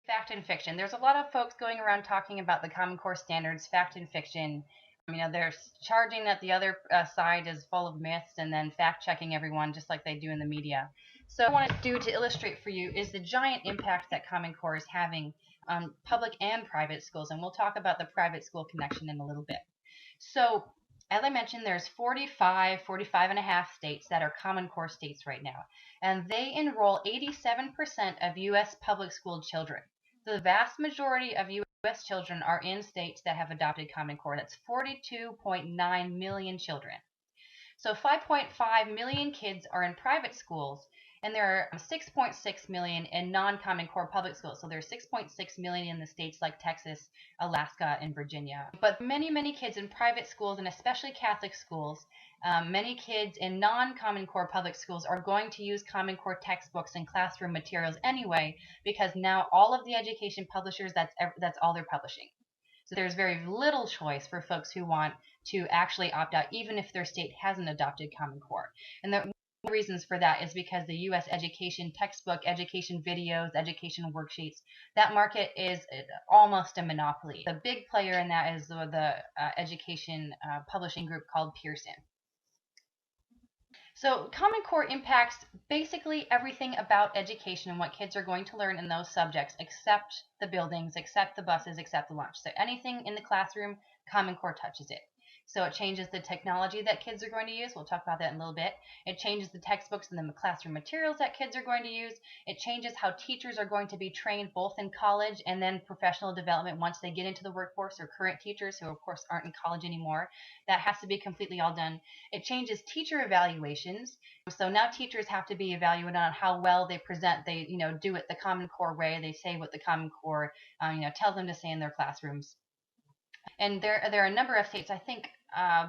Fact and fiction. There's a lot of folks going around talking about the Common Core standards, fact and fiction. They're charging that the other side is full of myths and then fact checking everyone just like they do in the media. So what I want to do to illustrate for you is the giant impact that Common Core is having on public and private schools. And we'll talk about the private school connection in a little bit. So as I mentioned, there's 45 and a half states that are Common Core states right now. And they enroll 87% of U.S. public school children. The vast majority of U.S. children are in states that have adopted Common Core. That's 42.9 million children. So 5.5 million kids are in private schools, and there are 6.6 million in non-Common Core public schools. So there's 6.6 million in the states like Texas, Alaska, and Virginia. But many kids in private schools, and especially Catholic schools, many kids in non-Common Core public schools are going to use Common Core textbooks and classroom materials anyway, because now all of the education publishers, that's all they're publishing. So there's very little choice for folks who want to actually opt out, even if their state hasn't adopted Common Core. And the reasons for that is because the U.S. education textbook, education videos, education worksheets, that market is almost a monopoly. The big player in that is the education publishing group called Pearson. So Common Core impacts basically everything about education and what kids are going to learn in those subjects, except the buildings, except the buses, except the lunch. So anything in the classroom, Common Core touches it. So it changes the technology that kids are going to use. We'll talk about that in a little bit. It changes the textbooks and the classroom materials that kids are going to use. It changes how teachers are going to be trained both in college and then professional development once they get into the workforce, or current teachers who of course aren't in college anymore. That has to be completely all done. It changes teacher evaluations. So now teachers have to be evaluated on how well they present. They do it the Common Core way. They say what the Common Core tells them to say in their classrooms. And there are a number of states, I think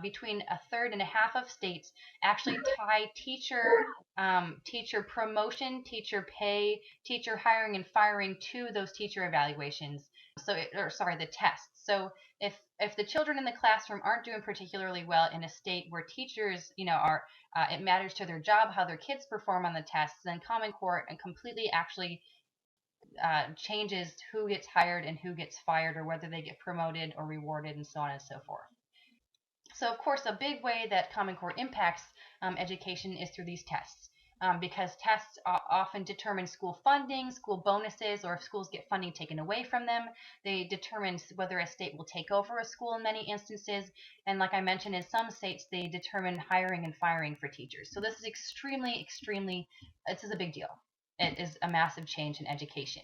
between a third and a half of states actually tie teacher promotion, teacher pay, teacher hiring and firing to those teacher evaluations. So the tests. So if the children in the classroom aren't doing particularly well in a state where teachers are it matters to their job how their kids perform on the tests, then Common Core and completely actually changes who gets hired and who gets fired, or whether they get promoted or rewarded, and so on and so forth. So of course a big way that Common Core impacts education is through these tests. Because tests often determine school funding, school bonuses, or if schools get funding taken away from them. They determine whether a state will take over a school in many instances. And like I mentioned, in some states, they determine hiring and firing for teachers. So this is extremely, this is a big deal. It is a massive change in education.